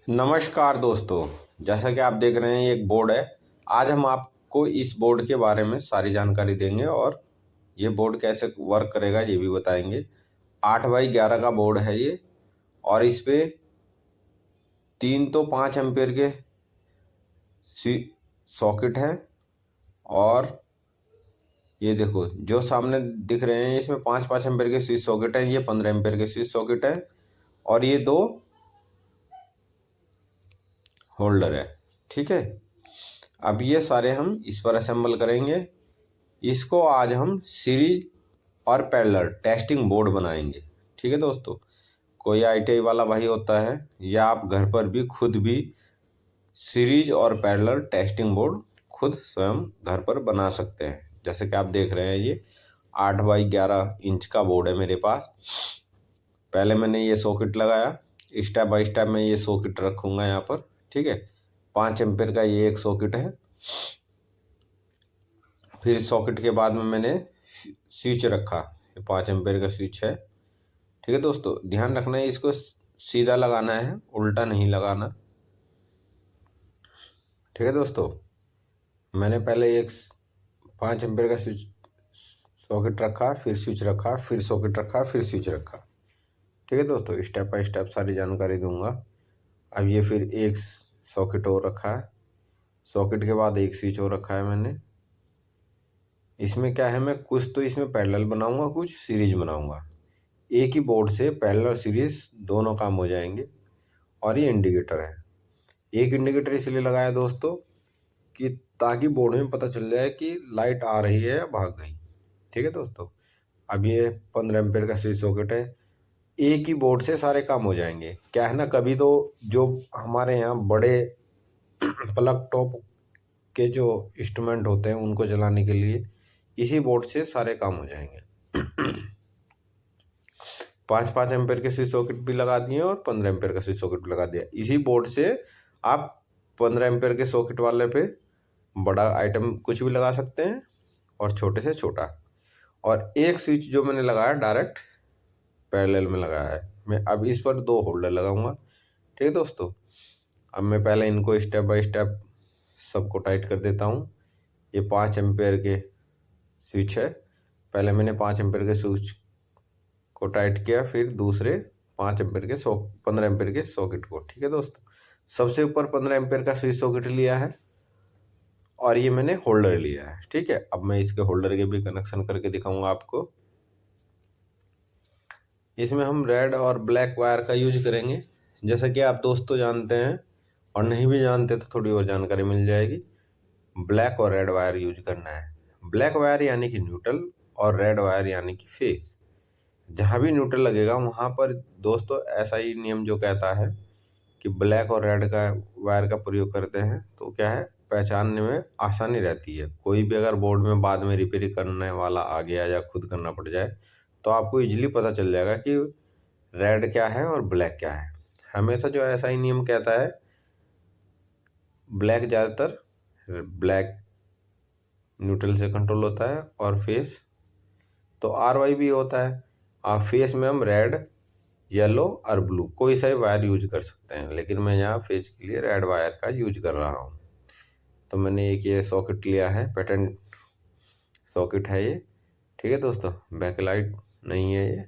नमस्कार दोस्तों। जैसा कि आप देख रहे हैं ये एक बोर्ड है। आज हम आपको इस बोर्ड के बारे में सारी जानकारी देंगे और ये बोर्ड कैसे वर्क करेगा ये भी बताएंगे। 8x11 का बोर्ड है ये और इस पे 3 तो 5 एम्पेयर के सॉकेट है और ये देखो जो सामने दिख रहे हैं इसमें 5-5 एम्पेयर के स्विच सॉकेट हैं। ये 15 एम्पेयर के स्विच सॉकेट है और ये 2 होल्डर है। ठीक है, अब ये सारे हम इस पर असेंबल करेंगे। इसको आज हम सीरीज और पैरेलल टेस्टिंग बोर्ड बनाएंगे। ठीक है दोस्तों, कोई ITI वाला भाई होता है या आप घर पर भी खुद भी सीरीज और पैरेलल टेस्टिंग बोर्ड खुद स्वयं घर पर बना सकते हैं। जैसे कि आप देख रहे हैं ये 8x11 इंच का बोर्ड है मेरे पास। पहले मैंने ये सॉकेट लगाया, स्टेप बाय स्टेप मैं ये सॉकेट रखूँगा यहाँ पर। ठीक है, 5 एम्पेयर का ये एक सॉकेट है। फिर सॉकेट के बाद में मैंने स्विच रखा, 5 एम्पेयर का स्विच है। ठीक है दोस्तों, ध्यान रखना है इसको सीधा लगाना है, उल्टा नहीं लगाना। ठीक है दोस्तों, मैंने पहले एक 5 एम्पेयर का स्विच सॉकेट रखा, फिर स्विच रखा, फिर सॉकेट रखा, फिर स्विच रखा। ठीक है दोस्तों, स्टेप बाय स्टेप सारी जानकारी दूंगा। अब ये फिर एक सॉकेट और रखा है, सॉकेट के बाद एक स्विच और रखा है मैंने। इसमें क्या है, मैं कुछ तो इसमें पैरेलल बनाऊंगा, कुछ सीरीज बनाऊंगा। एक ही बोर्ड से पैरेलल सीरीज दोनों काम हो जाएंगे। और ये इंडिकेटर है, एक इंडिकेटर इसलिए लगाया दोस्तों कि ताकि बोर्ड में पता चल जाए कि लाइट आ रही है या भाग गई। ठीक है दोस्तों, अब ये 15 एम्पेयर का स्विच सॉकेट है। एक ही बोर्ड से सारे काम हो जाएंगे। क्या है ना, कभी तो जो हमारे यहाँ बड़े प्लग टॉप के जो इंस्ट्रूमेंट होते हैं उनको चलाने के लिए इसी बोर्ड से सारे काम हो जाएंगे। 5-5 एम्पेयर के स्विच सॉकेट भी लगा दिए और 15 एम्पेयर का स्विच सॉकेट भी लगा दिया। इसी बोर्ड से आप 15 एम्पेयर के सॉकेट वाले पे बड़ा आइटम कुछ भी लगा सकते हैं और छोटे से छोटा। और एक स्विच जो मैंने लगाया डायरेक्ट पैरेलल में लगाया है। मैं अब इस पर 2 होल्डर लगाऊंगा। ठीक है दोस्तों, अब मैं पहले इनको स्टेप बाय स्टेप सबको टाइट कर देता हूँ। ये 5 एम्पेयर के स्विच है। पहले मैंने 5 एम्पेयर के स्विच को टाइट किया, फिर दूसरे 5 एम्पेयर के 15 एम्पेयर के सॉकेट को। ठीक है दोस्तों, सबसे ऊपर 15 एम्पेयर का स्विच सॉकेट लिया है और ये मैंने होल्डर लिया है। ठीक है, अब मैं इसके होल्डर के भी कनेक्शन करके दिखाऊंगा आपको। इसमें हम रेड और ब्लैक वायर का यूज करेंगे। जैसा कि आप दोस्तों जानते हैं और नहीं भी जानते तो थोड़ी और जानकारी मिल जाएगी। ब्लैक और रेड वायर यूज करना है। ब्लैक वायर यानी कि न्यूट्रल और रेड वायर यानी कि फेस। जहाँ भी न्यूट्रल लगेगा वहाँ पर दोस्तों ऐसा ही नियम जो कहता है कि ब्लैक और रेड का वायर का प्रयोग करते हैं तो क्या है, पहचानने में आसानी रहती है। कोई भी अगर बोर्ड में बाद में रिपेयर करने वाला आ गया या खुद करना पड़ जाए तो आपको इजीली पता चल जाएगा कि रेड क्या है और ब्लैक क्या है। हमेशा जो ऐसा ही नियम कहता है, ब्लैक ज़्यादातर ब्लैक न्यूट्रल से कंट्रोल होता है और फेस तो RY भी होता है। आप फेस में हम रेड, येलो और ब्लू कोई सा वायर यूज कर सकते हैं, लेकिन मैं यहाँ फेस के लिए रेड वायर का यूज कर रहा हूँ। तो मैंने एक ये सॉकेट लिया है, पैटर्न सॉकेट है ये। ठीक है दोस्तों, बैकलाइट नहीं है ये।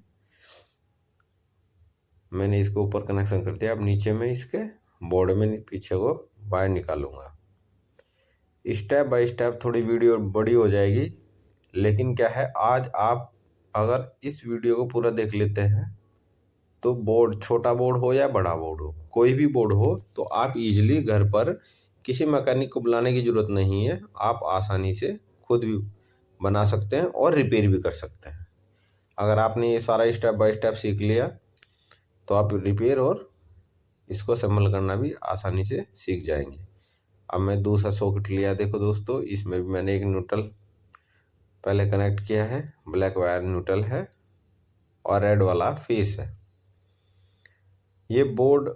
मैंने इसको ऊपर कनेक्शन कर दिया। अब नीचे में इसके बोर्ड में पीछे को वायर निकालूंगा। स्टेप बाय स्टेप थोड़ी वीडियो बड़ी हो जाएगी, लेकिन क्या है, आज आप अगर इस वीडियो को पूरा देख लेते हैं तो बोर्ड, छोटा बोर्ड हो या बड़ा बोर्ड हो, कोई भी बोर्ड हो, तो आप इजीली घर पर किसी मैकेनिक को बुलाने की ज़रूरत नहीं है। आप आसानी से खुद भी बना सकते हैं और रिपेयर भी कर सकते हैं। अगर आपने ये सारा स्टेप बाय स्टेप सीख लिया तो आप रिपेयर और इसको असेंबल करना भी आसानी से सीख जाएंगे। अब मैं दूसरा सॉकेट लिया, देखो दोस्तों, इसमें भी मैंने एक न्यूट्रल पहले कनेक्ट किया है। ब्लैक वायर न्यूट्रल है और रेड वाला फेस है। ये बोर्ड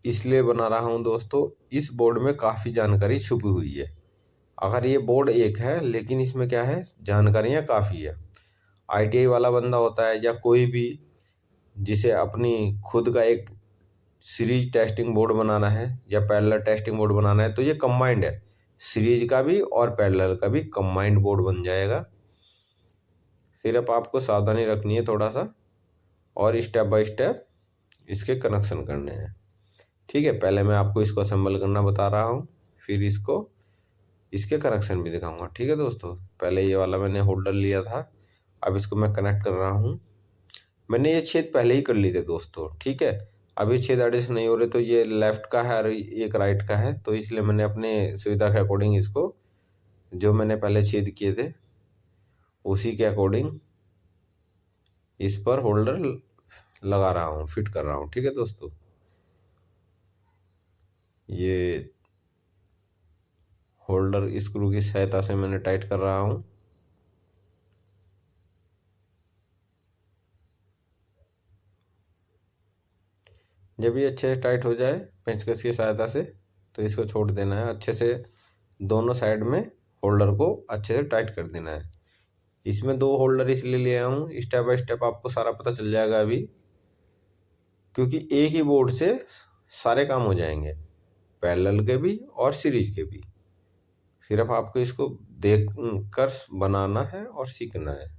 इसलिए बना रहा हूँ दोस्तों, इस बोर्ड में काफ़ी जानकारी छुपी हुई है। अगर ये बोर्ड एक है लेकिन इसमें क्या है, जानकारियाँ काफ़ी है। ITI वाला बंदा होता है या कोई भी जिसे अपनी खुद का एक सीरीज टेस्टिंग बोर्ड बनाना है या पैरेलल टेस्टिंग बोर्ड बनाना है तो ये कंबाइंड है, सीरीज का भी और पैरेलल का भी कंबाइंड बोर्ड बन जाएगा। सिर्फ आपको सावधानी रखनी है थोड़ा सा, और स्टेप बाय स्टेप इसके कनेक्शन करने हैं। ठीक है, पहले मैं आपको इसको असेंबल करना बता रहा हूँ, फिर इसके कनेक्शन भी दिखाऊंगा। ठीक है दोस्तों, पहले ये वाला मैंने होल्डर लिया था, अब इसको मैं कनेक्ट कर रहा हूँ। मैंने ये छेद पहले ही कर लिए थे दोस्तों। ठीक है, अभी छेद एडजस्ट नहीं हो रहे, तो ये लेफ्ट का है और एक राइट का है, तो इसलिए मैंने अपने सुविधा के अकॉर्डिंग इसको, जो मैंने पहले छेद किए थे उसी के अकॉर्डिंग इस पर होल्डर लगा रहा हूँ, फिट कर रहा हूँ। ठीक है दोस्तों, ये होल्डर स्क्रू की सहायता से मैंने टाइट कर रहा हूँ। जब ये अच्छे से टाइट हो जाए पेंचकस की सहायता से, तो इसको छोड़ देना है। अच्छे से दोनों साइड में होल्डर को अच्छे से टाइट कर देना है। इसमें 2 होल्डर इसलिए ले आया हूँ, स्टेप बाय स्टेप आपको सारा पता चल जाएगा अभी, क्योंकि एक ही बोर्ड से सारे काम हो जाएंगे, पैरेलल के भी और सीरीज के भी। सिर्फ आपको इसको देख कर बनाना है और सीखना है।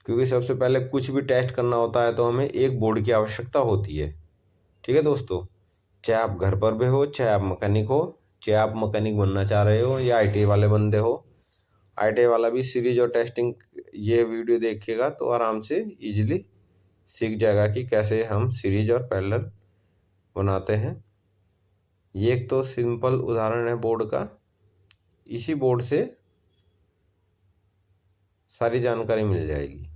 क्योंकि सबसे पहले कुछ भी टेस्ट करना होता है तो हमें एक बोर्ड की आवश्यकता होती है। ठीक है दोस्तों, चाहे आप घर पर भी हो, चाहे आप मैकेनिक हो, चाहे आप मैकेनिक बनना चाह रहे हो या आईटीआई वाले बंदे हो, आईटीआई वाला भी सीरीज और टेस्टिंग ये वीडियो देखेगा तो आराम से इजीली सीख जाएगा कि कैसे हम सीरीज और पैरेलल बनाते हैं। ये एक तो सिंपल उदाहरण है बोर्ड का, इसी बोर्ड से सारी जानकारी मिल जाएगी।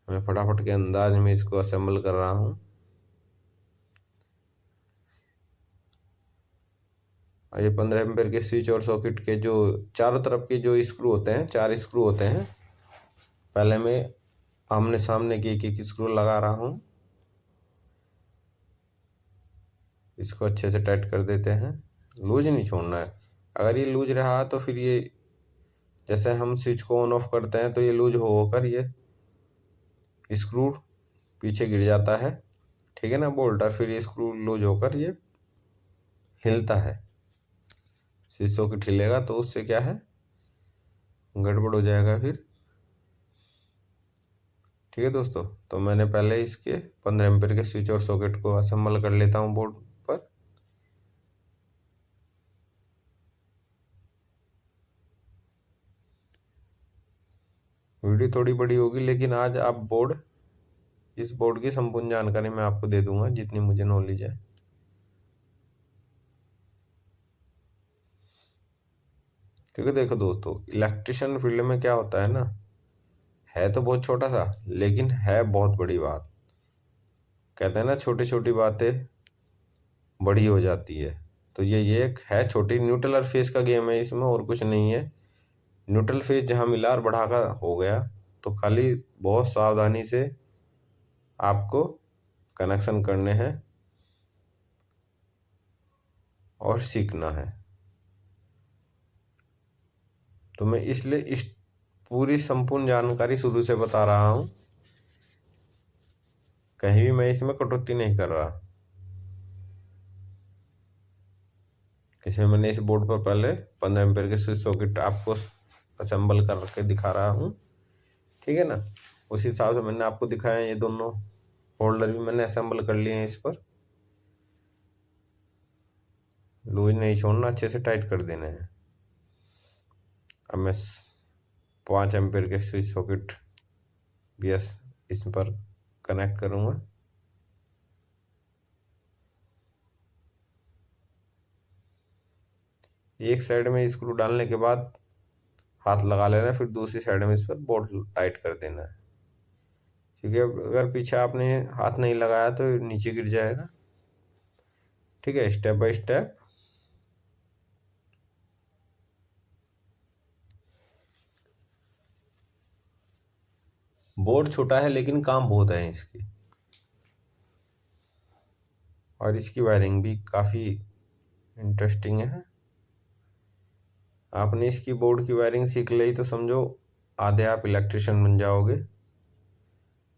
मैं फटाफट के अंदाज में इसको असेंबल कर रहा हूँ। और ये 15 एम्पेयर के स्विच और सॉकेट के जो चारों तरफ के जो स्क्रू होते हैं, 4 स्क्रू होते हैं, पहले मैं आमने सामने के एक स्क्रू लगा रहा हूँ। इसको अच्छे से टाइट कर देते हैं, लूज नहीं छोड़ना है। अगर ये लूज रहा तो फिर ये, जैसे हम स्विच को ऑन ऑफ करते हैं तो ये लूज होकर ये स्क्रू पीछे गिर जाता है। ठीक है ना, बोल्ट, और फिर ये स्क्रू लूज होकर ये हिलता है, स्विच सॉकेट हिलेगा तो उससे क्या है, गड़बड़ हो जाएगा फिर। ठीक है दोस्तों, तो मैंने पहले इसके 15 एम्पेयर के स्विच और सॉकेट को असेंबल कर लेता हूँ बोर्ड पर। वीडियो थोड़ी बड़ी होगी, लेकिन आज आप इस बोर्ड की संपूर्ण जानकारी मैं आपको दे दूंगा जितनी मुझे नॉलेज है। क्योंकि देखो दोस्तों, इलेक्ट्रिशियन फील्ड में क्या होता है ना, है तो बहुत छोटा सा लेकिन है बहुत बड़ी बात। कहते हैं ना, छोटी छोटी बातें बड़ी हो जाती है, तो ये एक है छोटी, न्यूट्रल और फेस का गेम है इसमें, और कुछ नहीं है। न्यूट्रल फेस जहाँ मिला और बढ़ा का हो गया, तो खाली बहुत सावधानी से आपको कनेक्शन करने हैं और सीखना है। तो मैं इसलिए इस पूरी संपूर्ण जानकारी शुरू से बता रहा हूँ, कहीं भी मैं इसमें कटौती नहीं कर रहा। इसमें मैंने इस बोर्ड पर पहले 15 एम्पेयर के स्विच सॉकेट आपको असेंबल करके दिखा रहा हूँ। ठीक है ना, उस हिसाब से मैंने आपको दिखाया। ये दोनों होल्डर भी मैंने असेंबल कर लिए हैं इस पर। लूज नहीं छोड़ना, अच्छे से टाइट कर देना है। अब मैं 5 एम्पेयर के स्विच सॉकेट भी इस पर कनेक्ट करूँगा। एक साइड में स्क्रू डालने के बाद हाथ लगा लेना है, फिर दूसरी साइड में इस पर बोल्ट टाइट कर देना है। क्योंकि अगर पीछे आपने हाथ नहीं लगाया तो नीचे गिर जाएगा। ठीक है, स्टेप बाय स्टेप बोर्ड छोटा है लेकिन काम बहुत है इसकी, और इसकी वायरिंग भी काफ़ी इंटरेस्टिंग है। आपने इसकी बोर्ड की वायरिंग सीख ली तो समझो आधे आप इलेक्ट्रिशियन बन जाओगे।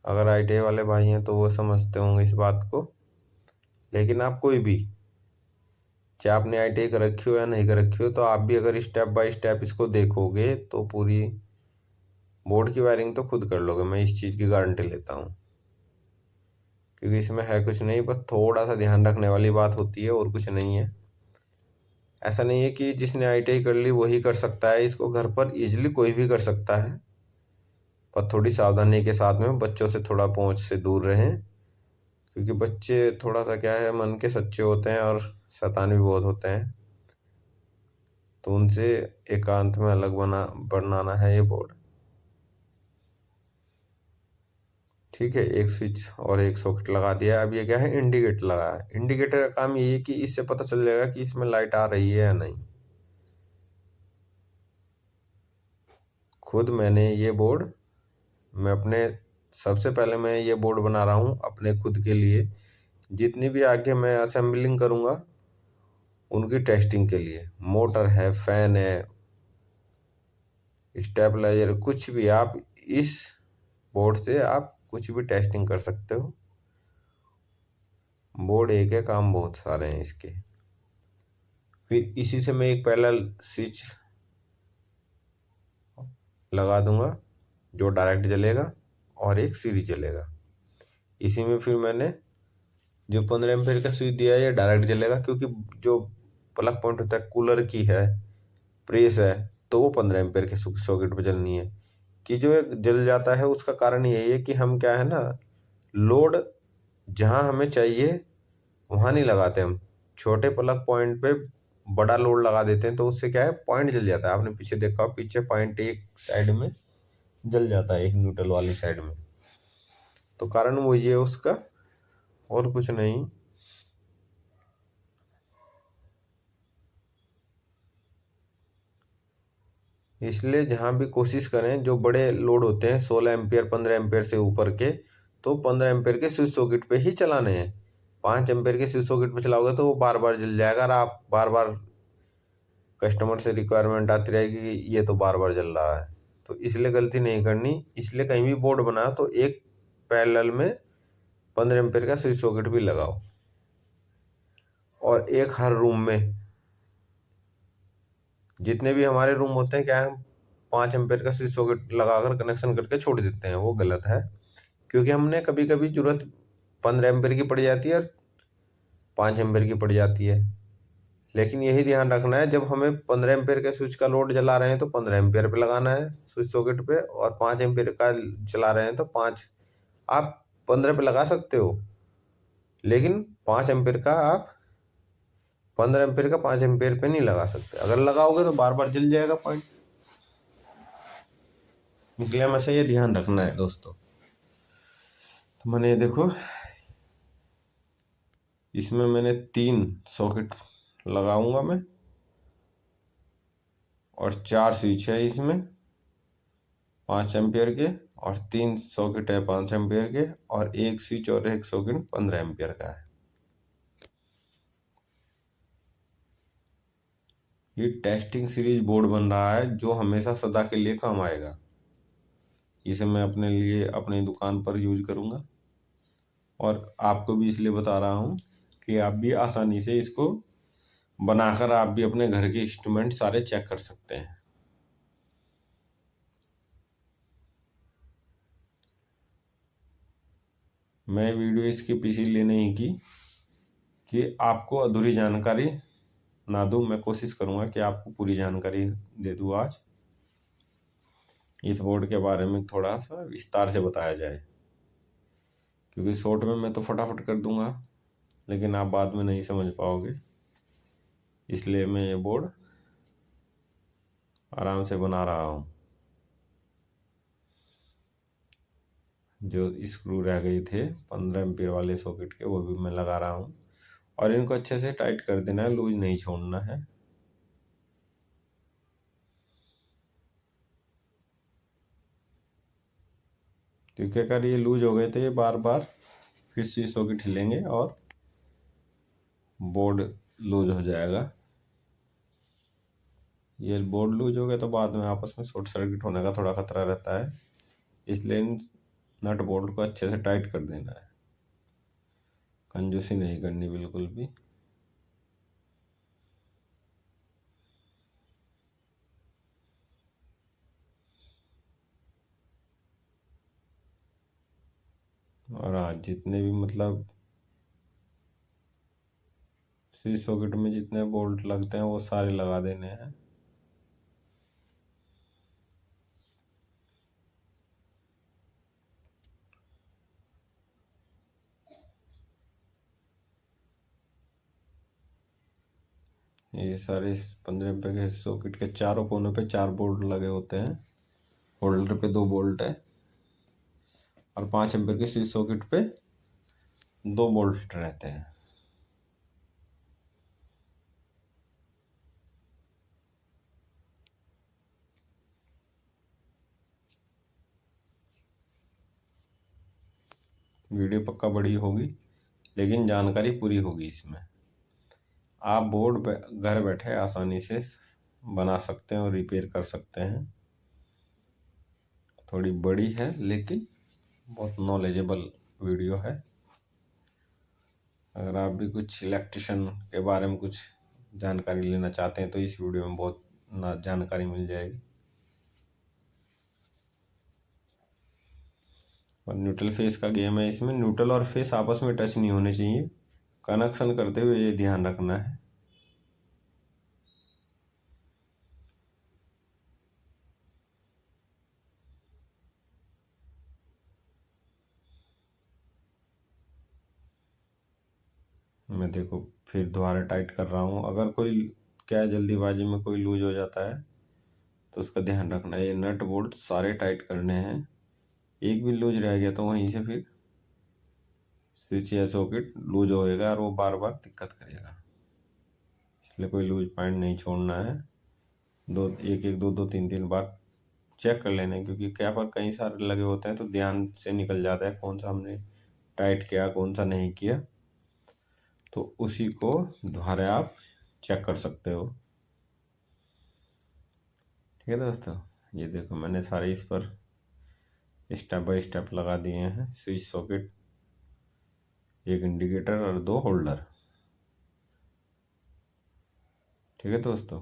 अगर ITI वाले भाई हैं तो वो समझते होंगे इस बात को। लेकिन आप कोई भी, चाहे आपने ITI कर रखी हो या नहीं कर रखी हो, तो आप भी अगर स्टेप बाय स्टेप इसको देखोगे तो पूरी बोर्ड की वायरिंग तो खुद कर लोगे। मैं इस चीज़ की गारंटी लेता हूँ, क्योंकि इसमें है कुछ नहीं, बस थोड़ा सा ध्यान रखने वाली बात होती है और कुछ नहीं है। ऐसा नहीं है कि जिसने ITI कर ली वही कर सकता है, इसको घर पर इजीली कोई भी कर सकता है। पर थोड़ी सावधानी के साथ में बच्चों से थोड़ा पहुंच से दूर रहें, क्योंकि बच्चे थोड़ा सा क्या है, मन के सच्चे होते हैं और शैतान भी बहुत होते हैं। तो उनसे एकांत में अलग बनाना है ये बोर्ड। ठीक है, एक स्विच और एक सॉकेट लगा दिया। अब ये क्या है, इंडिकेटर लगा है। इंडिकेटर का काम ये है कि इससे पता चल जाएगा कि इसमें लाइट आ रही है या नहीं। खुद मैंने ये बोर्ड, मैं अपने, सबसे पहले मैं ये बोर्ड बना रहा हूँ अपने खुद के लिए। जितनी भी आगे मैं असेंबलिंग करूँगा उनकी टेस्टिंग के लिए, मोटर है, फैन है, स्टेबलाइजर, कुछ भी आप इस बोर्ड से आप कुछ भी टेस्टिंग कर सकते हो। बोर्ड एक है, काम बहुत सारे हैं इसके। फिर इसी से मैं एक पैरेलल स्विच लगा दूंगा जो डायरेक्ट जलेगा, और एक सीरीज जलेगा। इसी में फिर मैंने जो 15 एम्पीयर का स्विच दिया है ये डायरेक्ट जलेगा, क्योंकि जो प्लग पॉइंट होता है कूलर की है, प्रेस है, तो वो 15 एम्पीयर के सॉकेट पे जलनी है। कि जो एक जल जाता है उसका कारण यही है कि हम क्या है ना, लोड जहाँ हमें चाहिए वहाँ नहीं लगाते हम, छोटे प्लग पॉइंट पे बड़ा लोड लगा देते हैं, तो उससे क्या है, पॉइंट जल जाता है। आपने पीछे देखा, पीछे पॉइंट एक साइड में जल जाता है, एक न्यूट्रल वाली साइड में। तो कारण वो ये है उसका, और कुछ नहीं। इसलिए जहाँ भी कोशिश करें, जो बड़े लोड होते हैं 16 एम्पियर 15 एम्पियर से ऊपर के, तो 15 एम्पियर के स्विच सॉकेट पे ही चलाने हैं। 5 एम्पियर के स्विच सॉकेट पे चलाओगे तो वो बार बार जल जाएगा, और आप बार बार कस्टमर से रिक्वायरमेंट आती रहेगी कि ये तो बार बार जल रहा है। तो इसलिए गलती नहीं करनी। इसलिए कहीं भी बोर्ड बना तो एक पैरेलल में 15 एम्पियर का स्विच सॉकेट भी लगाओ, और एक हर रूम में। जितने भी हमारे रूम होते हैं, क्या है, हम 5 एम्पियर का स्विच सॉकेट लगाकर कनेक्शन करके छोड़ देते हैं, वो गलत है। क्योंकि हमने कभी कभी जरूरत 15 एम्पियर की पड़ जाती है और 5 एम्पियर की पड़ जाती है। लेकिन यही ध्यान रखना है, जब हमें 15 एम्पियर के स्विच का लोड जला रहे हैं तो 15 एम्पियर पे लगाना है स्विच सॉकेट पे, और 5 एम्पियर का चला रहे हैं तो 5, आप 15 पे लगा सकते हो, लेकिन 5 एम्पियर का आप 15 एम्पियर का 5 एम्पियर पे नहीं लगा सकते। अगर लगाओगे तो बार बार जल जाएगा पॉइंट। इसलिए हमेशा ये ध्यान रखना है दोस्तों। तो मैंने ये देखो, इसमें मैंने 3 सॉकेट लगाऊंगा मैं, और 4 स्विच है इसमें 5 एम्पियर के, और 3 सॉकेट है 5 एम्पियर के, और एक स्विच और एक सॉकेट 15 एम्पियर का है। ये टेस्टिंग सीरीज बोर्ड बन रहा है जो हमेशा सदा के लिए काम आएगा। इसे मैं अपने लिए अपनी दुकान पर यूज करूंगा, और आपको भी इसलिए बता रहा हूँ कि आप भी आसानी से इसको बनाकर आप भी अपने घर के इंस्ट्रूमेंट सारे चेक कर सकते हैं। मैं वीडियो इसकी पीछे लिए नहीं की कि आपको अधूरी जानकारी ना दूं। मैं कोशिश करूंगा कि आपको पूरी जानकारी दे दूं आज। इस बोर्ड के बारे में थोड़ा सा विस्तार से बताया जाए, क्योंकि शॉर्ट में मैं तो फटाफट कर दूंगा, लेकिन आप बाद में नहीं समझ पाओगे। इसलिए मैं ये बोर्ड आराम से बना रहा हूँ। जो स्क्रू रह गए थे 15 एम्पीयर वाले सॉकेट के, वो भी मैं लगा रहा हूँ, और इनको अच्छे से टाइट कर देना है, लूज नहीं छोड़ना है। क्योंकि अगर ये लूज हो गए तो ये बार बार फिर से सॉकेट हिलेंगे और बोर्ड लूज हो जाएगा। ये बोर्ड लूज हो गया तो बाद में आपस में शॉर्ट सर्किट होने का थोड़ा खतरा रहता है, इसलिए इन नट बोल्ट को अच्छे से टाइट कर देना है, कंजूसी नहीं करनी बिल्कुल भी। और आज जितने भी मतलब स्विच सॉकेट में जितने बोल्ट लगते हैं वो सारे लगा देने हैं। ये सारे 15 रुपये के सॉकेट के चारों कोनों पे 4 बोल्ट लगे होते हैं, होल्डर पे 2 बोल्ट है, और 5 एम्पीयर के स्विच सॉकेट पे 2 बोल्ट रहते हैं। वीडियो पक्का बड़ी होगी लेकिन जानकारी पूरी होगी इसमें। आप बोर्ड घर बैठे आसानी से बना सकते हैं और रिपेयर कर सकते हैं। थोड़ी बड़ी है लेकिन बहुत नॉलेजेबल वीडियो है। अगर आप भी कुछ इलेक्ट्रिशियन के बारे में कुछ जानकारी लेना चाहते हैं तो इस वीडियो में बहुत जानकारी मिल जाएगी। और न्यूट्रल फेस का गेम है, इसमें न्यूट्रल और फेस आपस में टच नहीं होने चाहिए, कनेक्शन करते हुए ये ध्यान रखना है। मैं देखो फिर दोबारा टाइट कर रहा हूँ। अगर कोई क्या है, जल्दीबाजी में कोई लूज हो जाता है तो उसका ध्यान रखना है। ये नट बोल्ट सारे टाइट करने हैं, एक भी लूज रह गया तो वहीं से फिर स्विच या सॉकेट लूज होएगा और वो बार बार दिक्कत करेगा। इसलिए कोई लूज पॉइंट नहीं छोड़ना है, एक एक दो तीन तीन बार चेक कर लेना है, क्योंकि क्या पर कई सारे लगे होते हैं तो ध्यान से निकल जाता है कौन सा हमने टाइट किया कौन सा नहीं किया, तो उसी को दोबारा आप चेक कर सकते हो। ठीक है दोस्तों, ये देखो मैंने सारे इस पर स्टेप बाय स्टेप लगा दिए हैं। स्विच सॉकेट, एक इंडिकेटर और 2 होल्डर। ठीक है दोस्तों,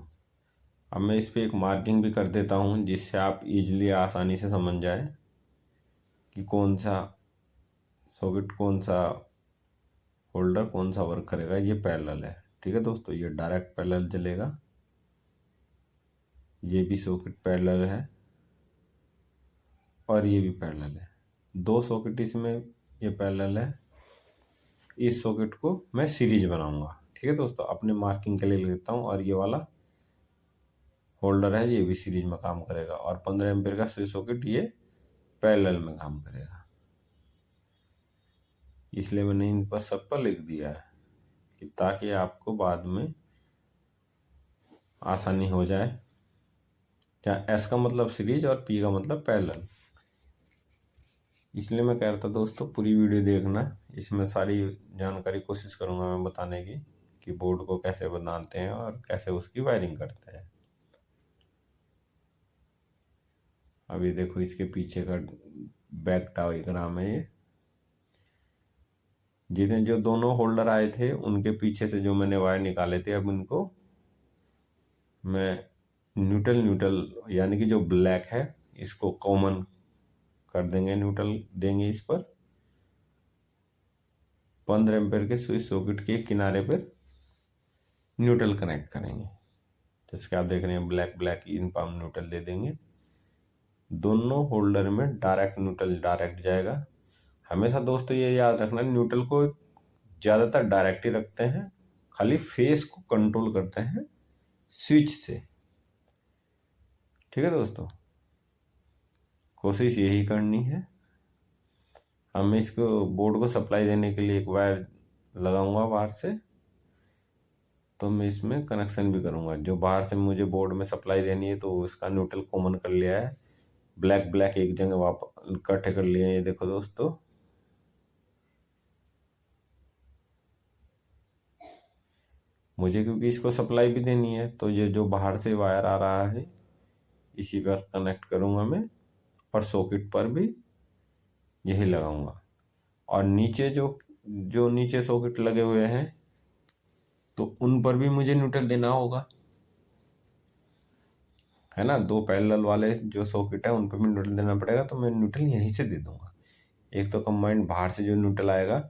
अब मैं इस पर एक मार्किंग भी कर देता हूँ जिससे आप इजीली आसानी से समझ जाए कि कौन सा सॉकेट कौन सा होल्डर कौन सा वर्क करेगा। ये पैरेलल है। ठीक है दोस्तों, ये डायरेक्ट पैरेलल चलेगा, ये भी सॉकेट पैरेलल है और ये भी पैरेलल है। 2 सॉकेट इसमें ये पैरेलल है। इस सॉकेट को मैं सीरीज बनाऊंगा। ठीक है दोस्तों, अपने मार्किंग के लिए लेता हूँ, और ये वाला होल्डर है ये भी सीरीज में काम करेगा, और 15 एम्पीयर का स्विच सॉकेट ये पैरेलल में काम करेगा। इसलिए मैंने इन पर सब पर लिख दिया है कि ताकि आपको बाद में आसानी हो जाए। क्या एस का मतलब सीरीज और पी का मतलब पैरेलल। इसलिए मैं कह रहा था दोस्तों पूरी वीडियो देखना, इसमें सारी जानकारी कोशिश करूंगा मैं बताने की कि बोर्ड को कैसे बनाते हैं और कैसे उसकी वायरिंग करते हैं। अभी देखो इसके पीछे का बैक डायग्राम है ये। जितने जो दोनों होल्डर आए थे उनके पीछे से जो मैंने वायर निकाले थे, अब उनको मैं न्यूट्रल यानी कि जो ब्लैक है इसको कॉमन कर देंगे, न्यूट्रल देंगे इस पर। 15 एम्पीयर के स्विच सॉकेट के किनारे पर न्यूट्रल कनेक्ट करेंगे। जैसे कि आप देख रहे हैं ब्लैक ब्लैक इन पर हम न्यूट्रल दे देंगे। दोनों होल्डर में डायरेक्ट न्यूट्रल डायरेक्ट जाएगा। हमेशा दोस्तों ये याद रखना, न्यूट्रल को ज़्यादातर डायरेक्ट ही रखते हैं, खाली फेस को कंट्रोल करते हैं स्विच से। ठीक है दोस्तों, कोशिश यही करनी है। अब मैं इसको बोर्ड को सप्लाई देने के लिए एक वायर लगाऊंगा बाहर से, तो मैं इसमें कनेक्शन भी करूंगा। जो बाहर से मुझे बोर्ड में सप्लाई देनी है तो उसका न्यूट्रल कॉमन कर लिया है, ब्लैक ब्लैक एक जगह वापस इकट्ठे कर लिए हैं। ये देखो दोस्तों, मुझे क्योंकि इसको सप्लाई भी देनी है, तो ये जो बाहर से वायर आ रहा है इसी पर कनेक्ट करूँगा मैं, और सॉकेट पर भी यही लगाऊंगा। और नीचे जो जो नीचे सॉकेट लगे हुए हैं तो उन पर भी मुझे न्यूट्रल देना होगा, है ना। दो पैरेलल वाले जो सॉकेट है उन पर भी न्यूट्रल देना पड़ेगा, तो मैं न्यूट्रल यहीं से दे दूंगा। एक तो कंबाइंड बाहर से जो न्यूट्रल आएगा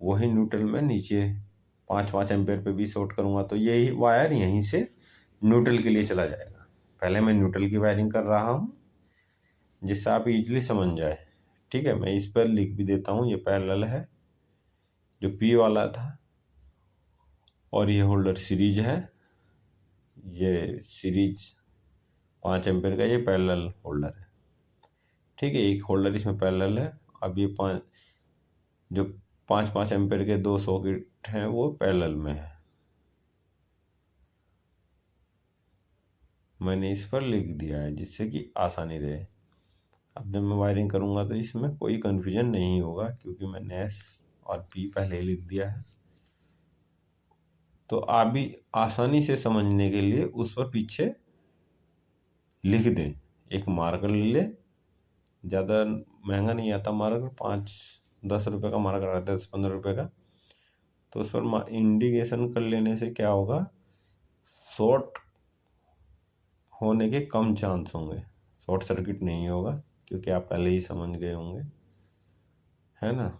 वही न्यूट्रल मैं नीचे 5-5 एम्पेयर पे भी शॉर्ट करूंगा, तो यही वायर यहीं से न्यूट्रल के लिए चला जाएगा। पहले मैं न्यूट्रल की वायरिंग कर रहा हूँ जिससे आप इजीली समझ जाए। ठीक है, मैं इस पर लिख भी देता हूँ, ये पैरेलल है जो पी वाला था, और ये होल्डर सीरीज है, ये सीरीज 5 एम्पेयर का ये पैरेलल होल्डर है। ठीक है, एक होल्डर इसमें पैरेलल है। अब ये 5 एम्पेयर के 2 सॉकेट हैं वो पैरेलल में है। मैंने इस पर लिख दिया है जिससे कि आसानी रहे। अब जब मैं वायरिंग करूँगा तो इसमें कोई कन्फ्यूजन नहीं होगा, क्योंकि मैंने एस और पी पहले ही लिख दिया है। तो आप भी आसानी से समझने के लिए उस पर पीछे लिख दें। एक मार्कर ले लें, ज़्यादा महंगा नहीं आता मार्कर, 5-10 रुपये का मार्कर आता है, 10-15 रुपये का। तो उस पर इंडिकेशन कर लेने से क्या होगा, शॉर्ट होने के कम चांस होंगे, शॉर्ट सर्किट नहीं होगा, क्योंकि आप पहले ही समझ गए होंगे, है ना।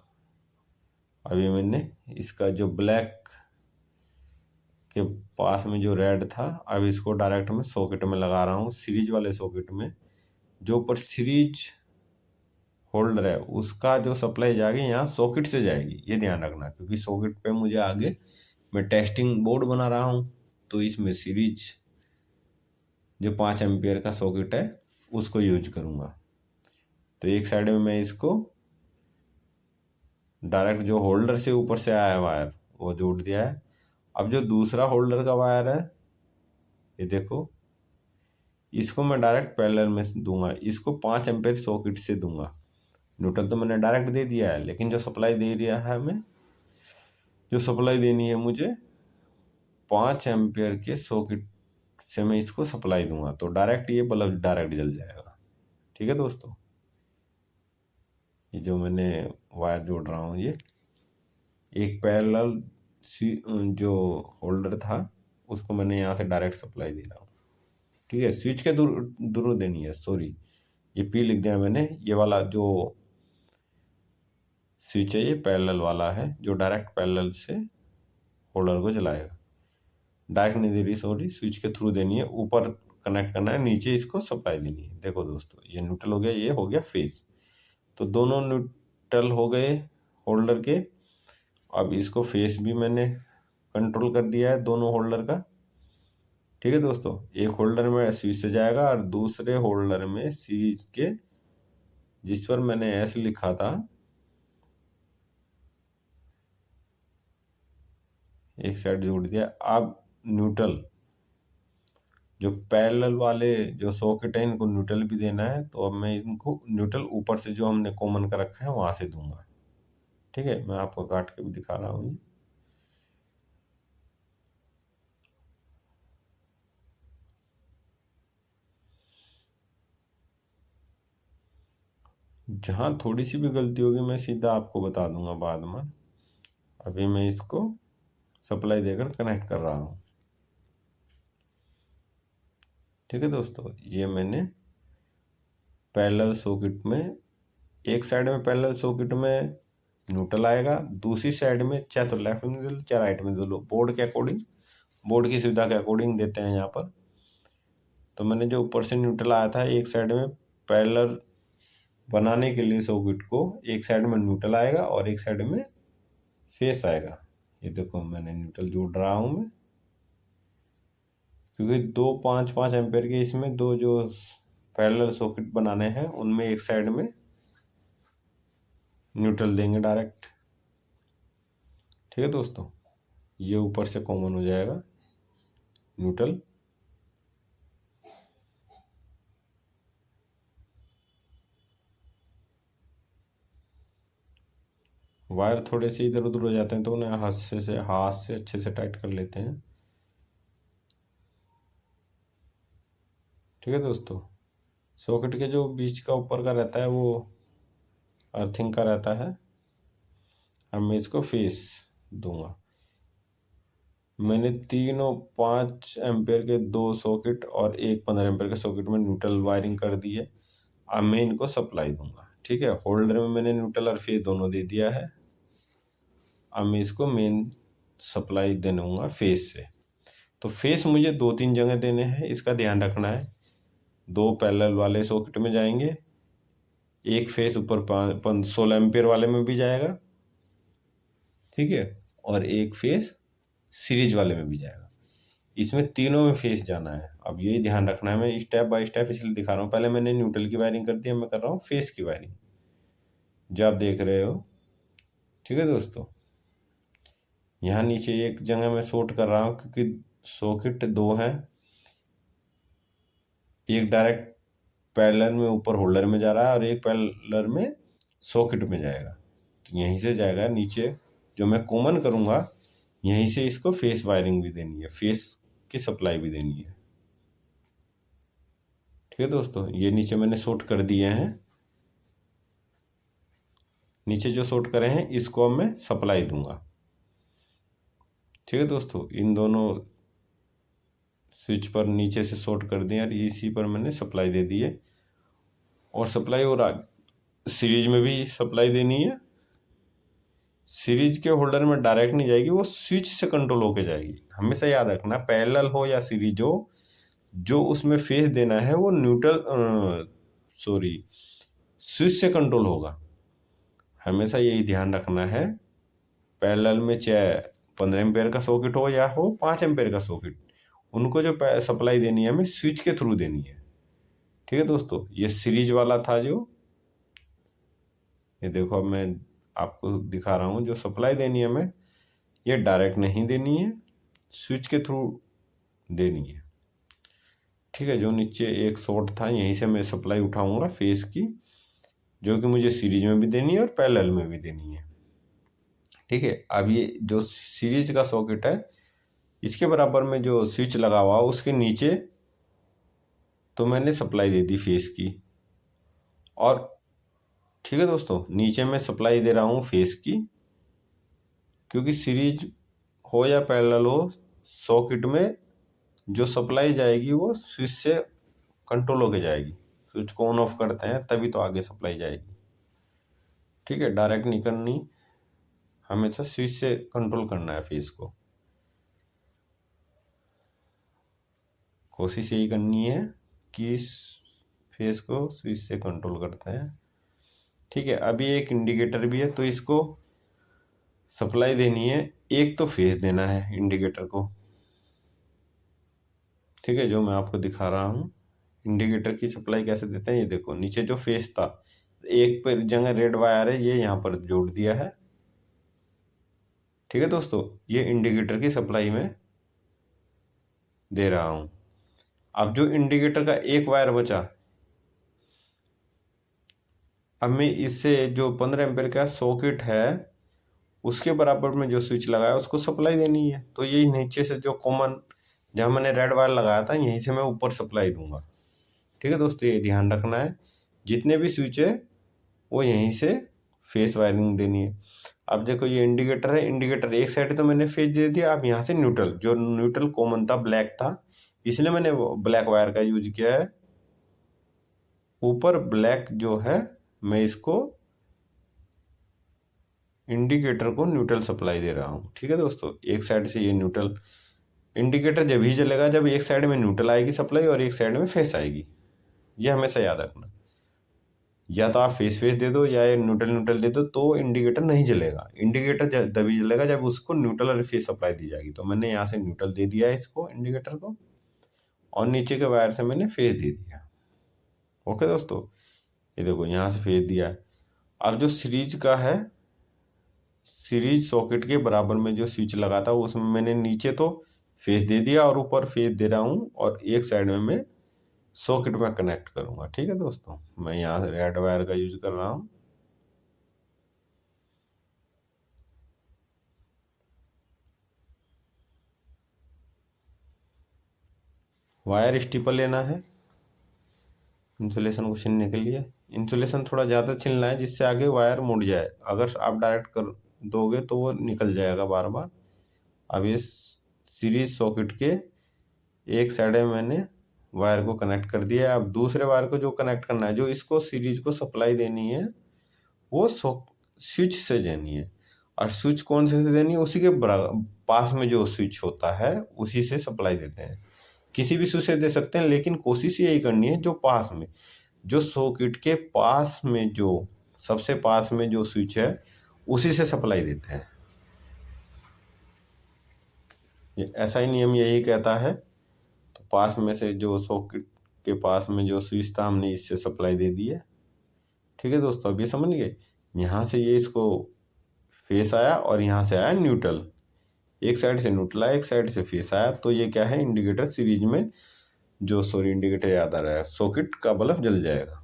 अभी मैंने इसका जो ब्लैक के पास में जो रेड था, अब इसको डायरेक्ट मैं सॉकेट में लगा रहा हूँ, सीरीज वाले सॉकेट में। जो ऊपर सीरीज होल्डर है उसका जो सप्लाई जाएगी यहाँ सॉकेट से जाएगी, ये ध्यान रखना, क्योंकि सॉकेट पे मुझे आगे मैं टेस्टिंग बोर्ड बना रहा हूँ, तो इसमें सीरीज जो 5 एम्पियर का सॉकेट है उसको यूज करूँगा। तो एक साइड में मैं इसको डायरेक्ट जो होल्डर से ऊपर से आया वायर वो जोड़ दिया है। अब जो दूसरा होल्डर का वायर है ये देखो, इसको मैं डायरेक्ट पैरेलल में दूंगा, इसको 5 एम्पेयर सॉकेट से दूंगा। न्यूट्रल तो मैंने डायरेक्ट दे दिया है, लेकिन जो सप्लाई दे रहा है हमें, जो सप्लाई देनी है मुझे 5 एम्पेयर के सॉकेट से मैं इसको सप्लाई दूंगा, तो डायरेक्ट ये बल्ब डायरेक्ट जल जाएगा। ठीक है दोस्तों, ये जो मैंने वायर जोड़ रहा हूँ ये एक पैरेलल जो होल्डर था उसको मैंने यहाँ से डायरेक्ट सप्लाई दे रहा हूँ। ठीक है, स्विच के दूर देनी है, सॉरी ये पी लिख दिया मैंने। ये वाला जो स्विच है ये पैरेलल वाला है, जो डायरेक्ट पैरेलल से होल्डर को जलाएगा। डायरेक्ट नहीं दे रही, सॉरी, स्विच के थ्रू देनी है, ऊपर कनेक्ट करना है, नीचे इसको सप्लाई देनी है। देखो दोस्तों, ये न्यूट्रल हो गया, ये हो गया फेस, तो दोनों न्यूट्रल हो गए होल्डर के। अब इसको फेस भी मैंने कंट्रोल कर दिया है दोनों होल्डर का। ठीक है दोस्तों, एक होल्डर में स्विच से जाएगा और दूसरे होल्डर में सीरीज के जिस पर मैंने एस लिखा था, एक साइड जोड़ दिया। अब न्यूट्रल जो पैरेलल वाले जो सॉकेट है इनको न्यूट्रल भी देना है, तो अब मैं इनको न्यूट्रल ऊपर से जो हमने कॉमन का रखा है वहां से दूंगा। ठीक है, मैं आपको काट के भी दिखा रहा हूँ। जहाँ थोड़ी सी भी गलती होगी मैं सीधा आपको बता दूंगा बाद में। अभी मैं इसको सप्लाई देकर कनेक्ट कर रहा हूँ। ठीक है दोस्तों, ये मैंने पैरेलल सॉकेट में, एक साइड में पैरेलल सॉकेट में न्यूट्रल आएगा, दूसरी साइड में चाहे तो लेफ्ट में दे लो चाहे राइट में दे लो, बोर्ड के अकॉर्डिंग, बोर्ड की सुविधा के अकॉर्डिंग देते हैं यहाँ पर। तो मैंने जो ऊपर से न्यूट्रल आया था एक साइड में पैरेलल बनाने के लिए सॉकेट को, एक साइड में न्यूट्रल आएगा और एक साइड में फेस आएगा। ये देखो मैंने न्यूट्रल जोड़ रहा हूँ मैं, क्योंकि दो 5-5 एम्पेयर के इसमें दो जो पैरेलल सॉकेट बनाने हैं उनमें एक साइड में न्यूट्रल देंगे डायरेक्ट। ठीक है दोस्तों, ये ऊपर से कॉमन हो जाएगा न्यूट्रल। वायर थोड़े से इधर उधर हो जाते हैं तो उन्हें हाथ से अच्छे से टाइट कर लेते हैं। ठीक है दोस्तों, सॉकेट के जो बीच का ऊपर का रहता है वो अर्थिंग का रहता है। अब मैं इसको फेस दूंगा। मैंने तीनों 5 एम्पेयर के 2 सॉकेट और एक 15 एम्पेयर के सॉकेट में न्यूट्रल वायरिंग कर दी है। अब मैं इनको सप्लाई दूंगा। ठीक है, होल्डर में मैंने न्यूट्रल और फेस दोनों दे दिया है। अब मैं इसको मेन सप्लाई दूंगा फेस से। तो फेस मुझे 2-3 जगह देने हैं, इसका ध्यान रखना है। 2 पैरेलल वाले सॉकेट में जाएंगे, एक फेस ऊपर 16 एम्पेयर वाले में भी जाएगा, ठीक है, और एक फेस सीरीज वाले में भी जाएगा। इसमें तीनों में फेस जाना है। अब यही ध्यान रखना है, मैं स्टेप बाय स्टेप इसलिए दिखा रहा हूँ। पहले मैंने न्यूट्रल की वायरिंग कर दी, मैं कर रहा हूँ फेस की वायरिंग, जो आप देख रहे हो। ठीक है दोस्तों, यहाँ नीचे एक जगह मैं शॉर्ट कर रहा हूँ क्योंकि सॉकेट 2 हैं। एक डायरेक्ट पैरेलल में ऊपर होल्डर में जा रहा है और एक पैरेलल में सॉकेट में जाएगा। तो यहीं से जाएगा नीचे, जो मैं कॉमन करूँगा यहीं से इसको फेस वायरिंग भी देनी है, फेस की सप्लाई भी देनी है। ठीक है दोस्तों, ये नीचे मैंने शॉर्ट कर दिए हैं। नीचे जो शॉर्ट करे हैं इसको अब मैं सप्लाई दूंगा। ठीक है दोस्तों, इन दोनों स्विच पर नीचे से शॉर्ट कर दिया और इसी पर मैंने सप्लाई दे दी है। और सप्लाई और सीरीज में भी सप्लाई देनी है। सीरीज के होल्डर में डायरेक्ट नहीं जाएगी, वो स्विच से कंट्रोल होके जाएगी। हमेशा याद रखना, पैरेलल हो या सीरीज हो, जो उसमें फेस देना है वो स्विच से कंट्रोल होगा। हमेशा यही ध्यान रखना है। पैरेलल में चाहे 15 एम्पेयर का सॉकेट हो या हो 5 एम्पेयर का सॉकेट, उनको जो सप्लाई देनी है हमें स्विच के थ्रू देनी है। ठीक है दोस्तों, ये सीरीज वाला था जो, ये देखो अब मैं आपको दिखा रहा हूँ, जो सप्लाई देनी है हमें ये डायरेक्ट नहीं देनी है, स्विच के थ्रू देनी है। ठीक है, जो नीचे एक शॉर्ट था यहीं से मैं सप्लाई उठाऊंगा फेस की, जो कि मुझे सीरीज में भी देनी है और पैरेलल में भी देनी है। ठीक है, अब ये जो सीरीज का सॉकेट है इसके बराबर में जो स्विच लगा हुआ उसके नीचे तो मैंने सप्लाई दे दी फेस की। और ठीक है दोस्तों, नीचे मैं सप्लाई दे रहा हूँ फेस की, क्योंकि सीरीज हो या पैरेलल हो, सॉकेट में जो सप्लाई जाएगी वो स्विच से कंट्रोल होके जाएगी। स्विच को ऑन ऑफ करते हैं तभी तो आगे सप्लाई जाएगी। ठीक है, डायरेक्ट नहीं करनी, हमेशा स्विच से कंट्रोल करना है फेस को। कोशिश यही करनी है कि फेस को स्विच से कंट्रोल करते हैं। ठीक है, अभी एक इंडिकेटर भी है तो इसको सप्लाई देनी है। एक तो फेस देना है इंडिकेटर को। ठीक है, जो मैं आपको दिखा रहा हूँ इंडिकेटर की सप्लाई कैसे देते हैं। ये देखो, नीचे जो फेस था, एक पर जगह रेड वायर है, ये यहाँ पर जोड़ दिया है। ठीक है दोस्तों, ये इंडिकेटर की सप्लाई में दे रहा हूँ। अब जो इंडिकेटर का एक वायर बचा, अब मैं इससे जो 15 एम्पेयर का सॉकेट है उसके बराबर में जो स्विच लगाया उसको सप्लाई देनी है। तो यही नीचे से जो कॉमन जहाँ मैंने रेड वायर लगाया था यहीं से मैं ऊपर सप्लाई दूंगा। ठीक है दोस्तों, ये ध्यान रखना है, जितने भी स्विच है वो यहीं से फेस वायरिंग देनी है। अब देखो ये इंडिकेटर है, इंडिकेटर एक साइड तो मैंने फेस दे दिया। अब यहाँ से न्यूट्रल, जो न्यूट्रल कॉमन था ब्लैक था, इसलिए मैंने ब्लैक वायर का यूज किया है। ऊपर ब्लैक जो है मैं इसको इंडिकेटर को न्यूट्रल सप्लाई दे रहा हूँ। ठीक है दोस्तों, एक साइड से ये न्यूट्रल इंडिकेटर जब ही जलेगा जब एक साइड में न्यूट्रल आएगी सप्लाई और एक साइड में फेस आएगी। ये हमेशा याद रखना, या तो आप फेस फेस दे दो या न्यूट्रल न्यूट्रल दे दो तो इंडिकेटर नहीं जलेगा। इंडिकेटर तभी जलेगा जब उसको न्यूट्रल और फेस सप्लाई दी जाएगी। तो मैंने यहाँ से न्यूट्रल दे दिया है इसको, इंडिकेटर को, और नीचे के वायर से मैंने फेस दे दिया। ओके दोस्तों, ये देखो यहाँ से फेस दिया है। अब जो सीरीज का है, सीरीज सॉकेट के बराबर में जो स्विच लगा था उसमें मैंने नीचे तो फेस दे दिया और ऊपर फेस दे रहा हूँ, और एक साइड में मैं सॉकेट में कनेक्ट करूँगा। ठीक है दोस्तों, मैं यहाँ से रेड वायर का यूज कर रहा हूँ। वायर स्टीपर लेना है, इंसुलेशन को छीनने के लिए। इंसुलेशन थोड़ा ज़्यादा छीलना है जिससे आगे वायर मुड़ जाए, अगर आप डायरेक्ट कर दोगे तो वो निकल जाएगा बार बार। अब ये सीरीज सॉकेट के एक साइड में मैंने वायर को कनेक्ट कर दिया है। अब दूसरे वायर को जो कनेक्ट करना है, जो इसको सीरीज को सप्लाई देनी है, वो स्विच से देनी है। और स्विच कौन से देनी है, उसी के पास में जो स्विच होता है उसी से सप्लाई देते हैं। किसी भी स्विच से दे सकते हैं, लेकिन कोशिश यही करनी है जो पास में, जो सॉकेट के पास में, जो सबसे पास में जो स्विच है उसी से सप्लाई देते हैं। ऐसा ही नियम यही कहता है। तो पास में से जो सॉकेट के पास में जो स्विच था, हमने इससे सप्लाई दे दी है। ठीक है दोस्तों, अब ये समझ गए। यहाँ से ये इसको फेस आया और यहाँ से आया न्यूट्रल। एक साइड से न्यूट्रल आया, एक साइड से फेस आया। तो ये क्या है, इंडिकेटर सीरीज में जो इंडिकेटर याद आ रहा है, सॉकेट का बल्ब जल जाएगा।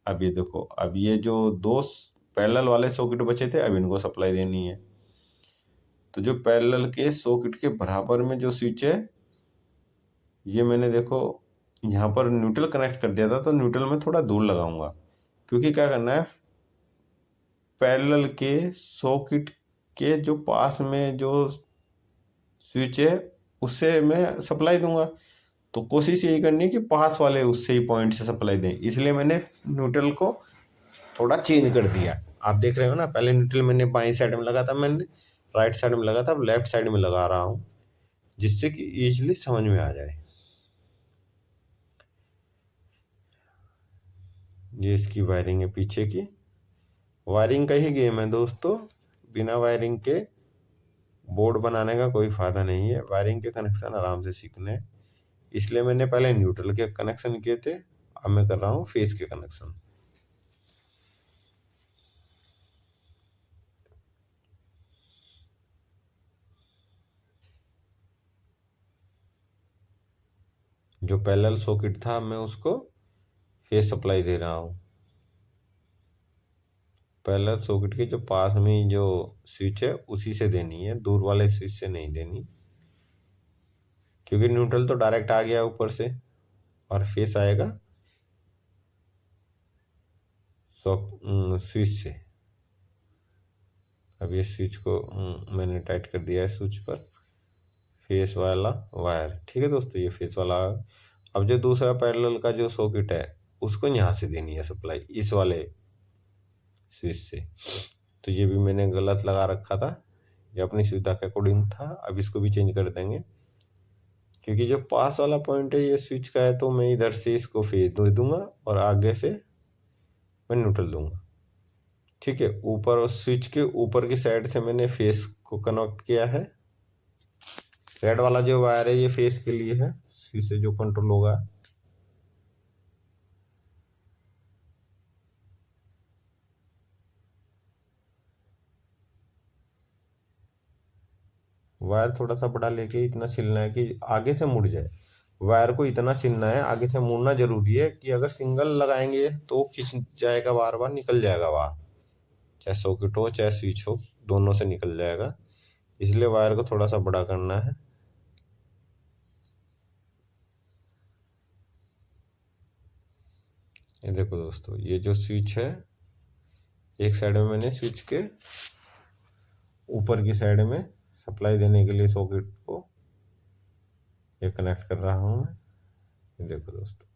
अब ये देखो, अब ये जो दो पैरेलल वाले सॉकेट बचे थे, अब इनको सप्लाई देनी है। तो जो पैरेलल के सॉकेट के बराबर में जो स्विच है, ये मैंने देखो यहाँ पर न्यूट्रल कनेक्ट कर दिया था, तो न्यूट्रल में थोड़ा दूर लगाऊंगा, क्योंकि क्या करना है, पैरेलल के सॉकेट के जो पास में जो स्विच है उससे मैं सप्लाई दूंगा। तो कोशिश यही करनी है कि पास वाले उससे ही पॉइंट से सप्लाई दें, इसलिए मैंने न्यूट्रल को थोड़ा चेंज कर दिया। आप देख रहे हो ना, पहले न्यूट्रल मैंने बाईं साइड में लगा था, मैंने राइट साइड में लगा था, अब लेफ्ट साइड में लगा रहा हूँ, जिससे कि इजीली समझ में आ जाए। ये इसकी वायरिंग है, पीछे की वायरिंग का ही गेम है दोस्तों। बिना वायरिंग के बोर्ड बनाने का कोई फ़ायदा नहीं है। वायरिंग के कनेक्शन आराम से सीखने हैं, इसलिए मैंने पहले न्यूट्रल के कनेक्शन किए थे, अब मैं कर रहा हूँ फेस के कनेक्शन। जो पैरेलल सॉकेट था, मैं उसको फेस सप्लाई दे रहा हूँ। पैरेलल सॉकेट के जो पास में जो स्विच है उसी से देनी है, दूर वाले स्विच से नहीं देनी, क्योंकि न्यूट्रल तो डायरेक्ट आ गया ऊपर से और फेस आएगा स्विच से। अब ये स्विच को मैंने टाइट कर दिया है स्विच पर, फेस वाला वायर। ठीक है दोस्तों, ये फेस वाला। अब जो दूसरा पैरेलल का जो सॉकेट है उसको यहाँ से देनी है सप्लाई, इस वाले स्विच से। तो ये भी मैंने गलत लगा रखा था, ये अपनी सुविधा के अकॉर्डिंग था। अब इसको भी चेंज कर देंगे, क्योंकि जो पास वाला पॉइंट है ये स्विच का है, तो मैं इधर से इसको फेस दे दूंगा और आगे से मैं न्यूट्रल दूंगा। ठीक है, ऊपर स्विच के ऊपर की साइड से मैंने फेस को कनेक्ट किया है। रेड वाला जो वायर है ये फेस के लिए है, स्विच से जो कंट्रोल होगा। वायर थोड़ा सा बड़ा लेके इतना छिलना है कि आगे से मुड़ जाए। वायर को इतना छिलना है, आगे से मुड़ना जरूरी है, कि अगर सिंगल लगाएंगे तो खिंच जाएगा, बार बार निकल जाएगा बाहर, चाहे सॉकेट हो चाहे स्विच हो, दोनों से निकल जाएगा। इसलिए वायर को थोड़ा सा बड़ा करना है। ये देखो दोस्तों, ये जो स्विच है, एक साइड में मैंने स्विच के ऊपर की साइड में सप्लाई देने के लिए सॉकेट को ये कनेक्ट कर रहा हूँ मैं। ये देखो दोस्तों,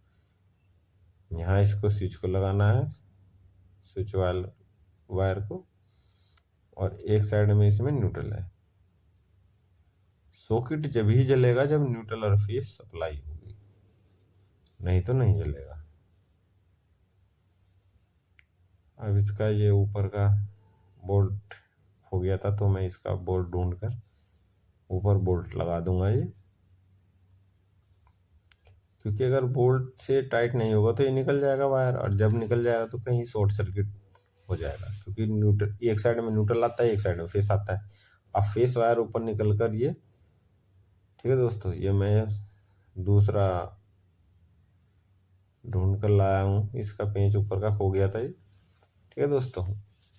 यहाँ इसको स्विच को लगाना है, स्विच वायर को, और एक साइड में इसमें न्यूट्रल है। सॉकेट जब ही जलेगा जब न्यूट्रल और फेस सप्लाई होगी, नहीं तो नहीं जलेगा। अब इसका ये ऊपर का बोल्ट हो गया था, तो मैं इसका बोल्ट ढूंढ कर ऊपर बोल्ट लगा दूंगा ये, क्योंकि अगर बोल्ट से टाइट नहीं होगा तो ये निकल जाएगा वायर, और जब निकल जाएगा तो कहीं शॉर्ट सर्किट हो जाएगा, क्योंकि न्यूट्रल एक साइड में न्यूट्रल आता है, एक साइड में फेस आता है। अब फेस वायर ऊपर निकल कर ये, ठीक है दोस्तों, ये मैं दूसरा ढूंढ कर लाया हूँ, इसका पेंच ऊपर का खो गया था ये। ठीक है दोस्तों,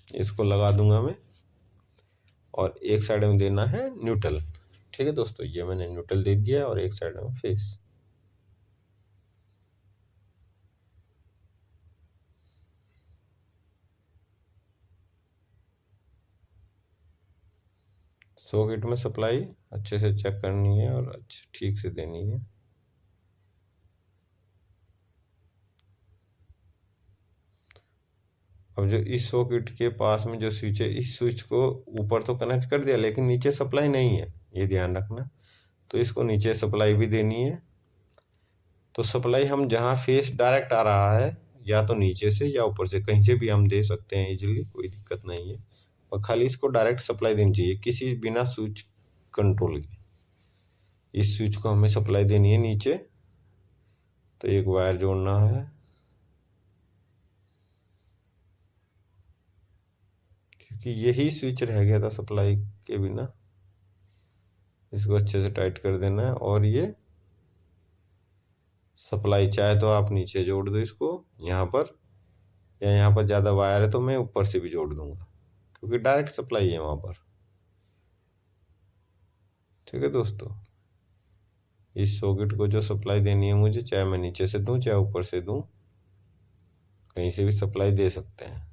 इसको लगा दूंगा मैं, और एक साइड में देना है न्यूट्रल। ठीक है दोस्तों, ये मैंने न्यूट्रल दे दिया और एक साइड में फेस। सॉकेट में सप्लाई अच्छे से चेक करनी है और अच्छे ठीक से देनी है। अब जो इस सॉकेट के पास में जो स्विच है, इस स्विच को ऊपर तो कनेक्ट कर दिया लेकिन नीचे सप्लाई नहीं है, ये ध्यान रखना। तो इसको नीचे सप्लाई भी देनी है। तो सप्लाई हम जहाँ फेस डायरेक्ट आ रहा है, या तो नीचे से या ऊपर से, कहीं से भी हम दे सकते हैं इजीली, कोई दिक्कत नहीं है। और खाली इसको डायरेक्ट सप्लाई देनी चाहिए, किसी बिना स्विच कंट्रोल के। इस स्विच को हमें सप्लाई देनी है नीचे। तो एक वायर जोड़ना है, क्योंकि यही स्विच रह गया था सप्लाई के बिना। इसको अच्छे से टाइट कर देना है। और ये सप्लाई चाहे तो आप नीचे जोड़ दो इसको यहाँ पर, या यहाँ पर ज़्यादा वायर है तो मैं ऊपर से भी जोड़ दूंगा, क्योंकि डायरेक्ट सप्लाई है वहाँ पर। ठीक है दोस्तों, इस सॉकेट को जो सप्लाई देनी है मुझे, चाहे मैं नीचे से दूं चाहे ऊपर से दूं, कहीं से भी सप्लाई दे सकते हैं।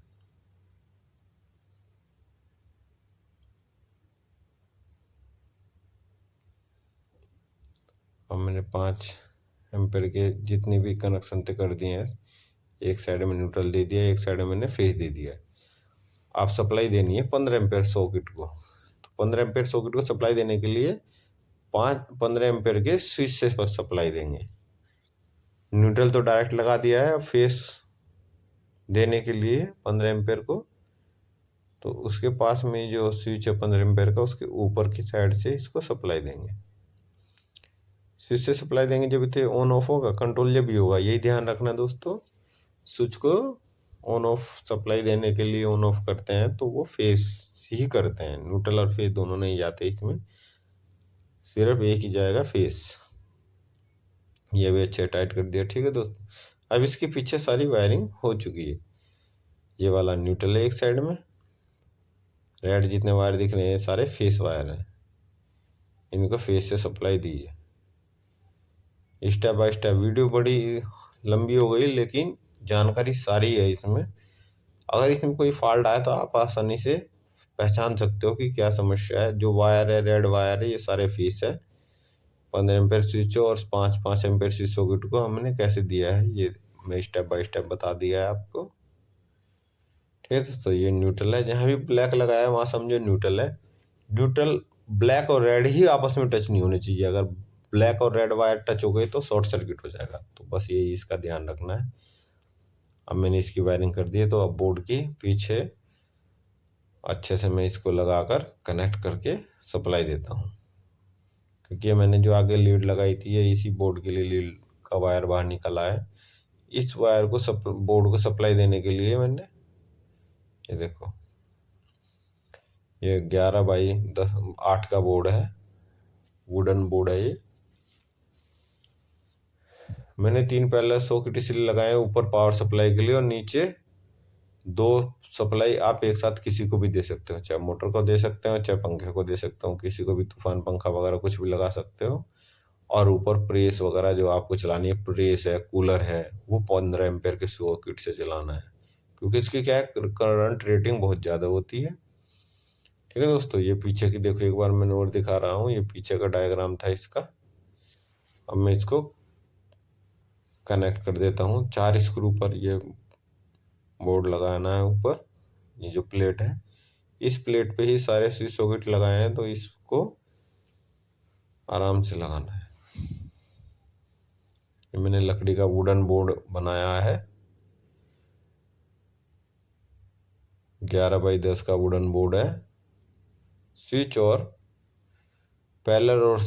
अब मैंने 5 एम्पेयर के जितने भी कनेक्शन थे कर दिए हैं। एक साइड में न्यूट्रल दे दिया, एक साइड में मैंने फेस दे दिया। आप सप्लाई देनी है 15 एम्पेयर सॉकेट को। तो 15 एम्पेयर सॉकेट को सप्लाई देने के लिए 15 एम्पेयर के स्विच से सप्लाई देंगे। न्यूट्रल तो डायरेक्ट लगा दिया है, फेस देने के लिए 15 एम्पेयर को, तो उसके पास में जो स्विच है 15 एम्पेयर का, उसके ऊपर की साइड से इसको सप्लाई देंगे। स्विच से सप्लाई देंगे जब इसे ऑन ऑफ होगा, कंट्रोल जब भी होगा, यही ध्यान रखना दोस्तों। स्विच को ऑन ऑफ सप्लाई देने के लिए ऑन ऑफ करते हैं तो वो फेस ही करते हैं, न्यूट्रल और फेस दोनों नहीं जाते इसमें, सिर्फ एक ही जाएगा फेस। ये भी अच्छे टाइट कर दिया। ठीक है दोस्तों, अब इसके पीछे सारी वायरिंग हो चुकी है। ये वाला न्यूट्रल है एक साइड में, रेड जितने वायर दिख रहे हैं सारे फेस वायर हैं, इनको फेस से सप्लाई दी है। स्टेप बाय स्टेप, वीडियो बड़ी लंबी हो गई लेकिन जानकारी सारी है इसमें। अगर इसमें कोई फॉल्ट आया तो आप आसानी से पहचान सकते हो कि क्या समस्या है। जो वायर है, रेड वायर है, ये सारे फेस है। 15 एम्पेयर स्विच और 5 एम्पेयर स्विच सॉकेट को हमने कैसे दिया है, ये मैं स्टेप बाय स्टेप बता दिया है आपको। ठीक है दोस्तों, ये न्यूट्रल है। जहाँ भी ब्लैक लगाया है वहाँ समझो न्यूट्रल है। न्यूट्रल ब्लैक और रेड ही आपस में टच नहीं होने चाहिए। अगर ब्लैक और रेड वायर टच हो गई तो शॉर्ट सर्किट हो जाएगा। तो बस यही इसका ध्यान रखना है। अब मैंने इसकी वायरिंग कर दी है, तो अब बोर्ड की पीछे अच्छे से मैं इसको लगाकर कनेक्ट करके सप्लाई देता हूँ, क्योंकि मैंने जो आगे लीड लगाई थी ये इसी बोर्ड के लिए लीड का वायर बाहर निकला है। इस वायर को बोर्ड को सप्लाई देने के लिए मैंने, ये देखो, ये 11x8 का बोर्ड है, वुडन बोर्ड है ये। मैंने 3 पैरेलल सॉकेट इसलिए लगाए, ऊपर पावर सप्लाई के लिए और नीचे 2 सप्लाई आप एक साथ किसी को भी दे सकते हो, चाहे मोटर को दे सकते हो, चाहे पंखे को दे सकते हो, किसी को भी तूफान पंखा वगैरह कुछ भी लगा सकते हो। और ऊपर प्रेस वगैरह जो आपको चलानी है, प्रेस है, कूलर है, वो 15 एम्पेयर के सॉकेट से चलाना है, क्योंकि इसकी क्या है, करंट रेटिंग बहुत ज़्यादा होती है। ठीक है दोस्तों, ये पीछे की देखो, एक बार मैं और दिखा रहा हूँ, ये पीछे का डायग्राम था इसका। अब मैं इसको कनेक्ट कर देता हूँ। 4 स्क्रू पर ये बोर्ड लगाना है ऊपर। ये जो प्लेट है, इस प्लेट पे ही सारे स्विच सॉकेट लगाए हैं, तो इसको आराम से लगाना है। ये मैंने लकड़ी का वुडन बोर्ड बनाया है, 11x10 का वुडन बोर्ड है। स्विच और पैरेलल और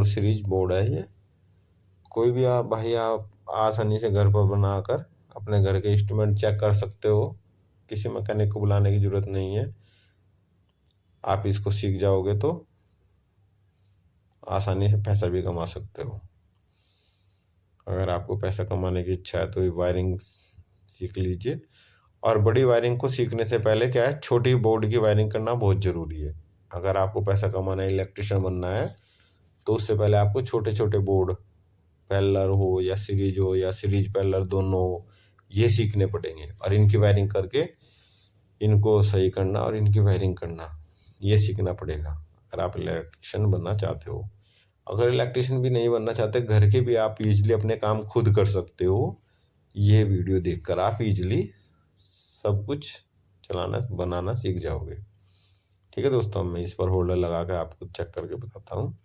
सीरीज बोर्ड है ये। कोई भी आप भाई आप आसानी से घर पर बनाकर अपने घर के इंस्ट्रूमेंट चेक कर सकते हो, किसी मैकेनिक को बुलाने की जरूरत नहीं है। आप इसको सीख जाओगे तो आसानी से पैसा भी कमा सकते हो। अगर आपको पैसा कमाने की इच्छा है तो ये वायरिंग सीख लीजिए। और बड़ी वायरिंग को सीखने से पहले क्या है, छोटी बोर्ड की वायरिंग करना बहुत ज़रूरी है। अगर आपको पैसा कमाना है, इलेक्ट्रिशियन बनना है, तो उससे पहले आपको छोटे छोटे बोर्ड, पैरेलल हो या सीरीज पैरेलल दोनों हो, ये सीखने पड़ेंगे। और इनकी वायरिंग करके इनको सही करना और इनकी वायरिंग करना, ये सीखना पड़ेगा अगर आप इलेक्ट्रिशियन बनना चाहते हो। अगर इलेक्ट्रिशियन भी नहीं बनना चाहते, घर के भी आप इजीली अपने काम खुद कर सकते हो। ये वीडियो देखकर आप इजीली सब कुछ चलाना बनाना सीख जाओगे। ठीक है दोस्तों, मैं इस पर होल्डर लगा कर आपको चेक करके बताता हूँ।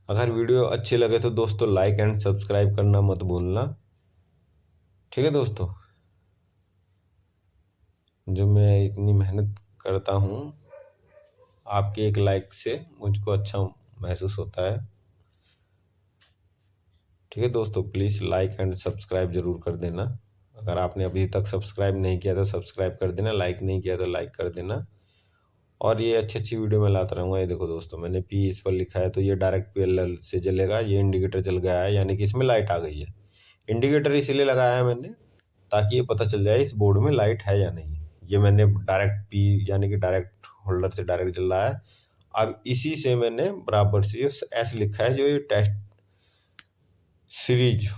अगर वीडियो अच्छी लगे तो दोस्तों लाइक एंड सब्सक्राइब करना मत भूलना। ठीक है दोस्तों, जो मैं इतनी मेहनत करता हूँ, आपके एक लाइक से मुझको अच्छा महसूस होता है। ठीक है दोस्तों, प्लीज़ लाइक एंड सब्सक्राइब ज़रूर कर देना। अगर आपने अभी तक सब्सक्राइब नहीं किया तो सब्सक्राइब कर देना, लाइक नहीं किया तो लाइक कर देना। और ये अच्छी अच्छी वीडियो मैं लाता रहूँगा। ये देखो दोस्तों, मैंने पी इस पर लिखा है तो ये डायरेक्ट PLL से जलेगा। ये इंडिकेटर जल गया है, यानी कि इसमें लाइट आ गई है। इंडिकेटर इसीलिए लगाया है मैंने ताकि ये पता चल जाए इस बोर्ड में लाइट है या नहीं। ये मैंने डायरेक्ट पी यानी कि डायरेक्ट होल्डर से डायरेक्ट जल रहा है। अब इसी से मैंने बराबर से एस लिखा है, जो ये टेस्ट सीरीज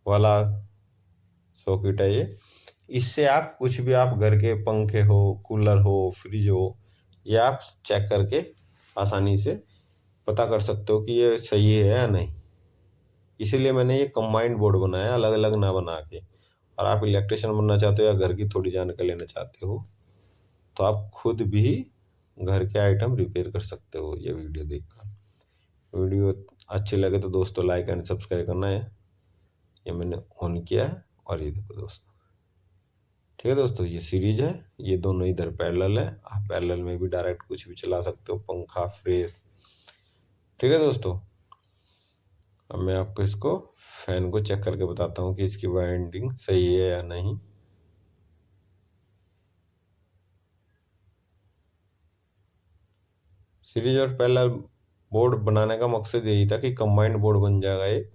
वाला सॉकेट है। ये इससे आप कुछ भी, आप घर के पंखे हो, कूलर हो, फ्रिज हो, ये आप चेक करके आसानी से पता कर सकते हो कि ये सही है या नहीं। इसीलिए मैंने ये कंबाइंड बोर्ड बनाया, अलग अलग ना बना के। और आप इलेक्ट्रिशियन बनना चाहते हो या घर की थोड़ी जानकारी लेना चाहते हो तो आप खुद भी घर के आइटम रिपेयर कर सकते हो ये वीडियो देखकर। वीडियो अच्छी लगे तो दोस्तों लाइक एंड सब्सक्राइब करना है। ये मैंने ऑन किया है और ये देखो दोस्तों। ठीक है दोस्तों, ये सीरीज है, ये दोनों इधर पैरेलल है। आप पैरेलल में भी डायरेक्ट कुछ भी चला सकते हो, पंखा, फ्रिज। ठीक है दोस्तों, अब मैं आपको इसको फैन को चेक करके बताता हूँ कि इसकी वाइंडिंग सही है या नहीं। सीरीज और पैरेलल बोर्ड बनाने का मकसद यही था कि कंबाइंड बोर्ड बन जाएगा एक।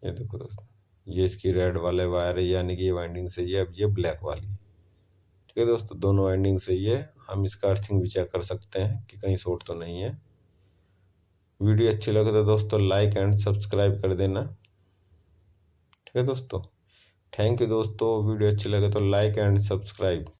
ये देखो दोस्तों, ये इसकी रेड वाले वायर है, यानी कि ये वाइंडिंग सही है। अब ये ब्लैक वाली। ठीक है दोस्तों, दोनों वाइंडिंग सही है। हम इसका अर्थिंग भी चेक कर सकते हैं कि कहीं शॉर्ट तो नहीं है। वीडियो अच्छी लगे तो दोस्तों लाइक एंड सब्सक्राइब कर देना। ठीक है दोस्तों, थैंक यू दोस्तों। वीडियो अच्छी लगे तो लाइक एंड सब्सक्राइब।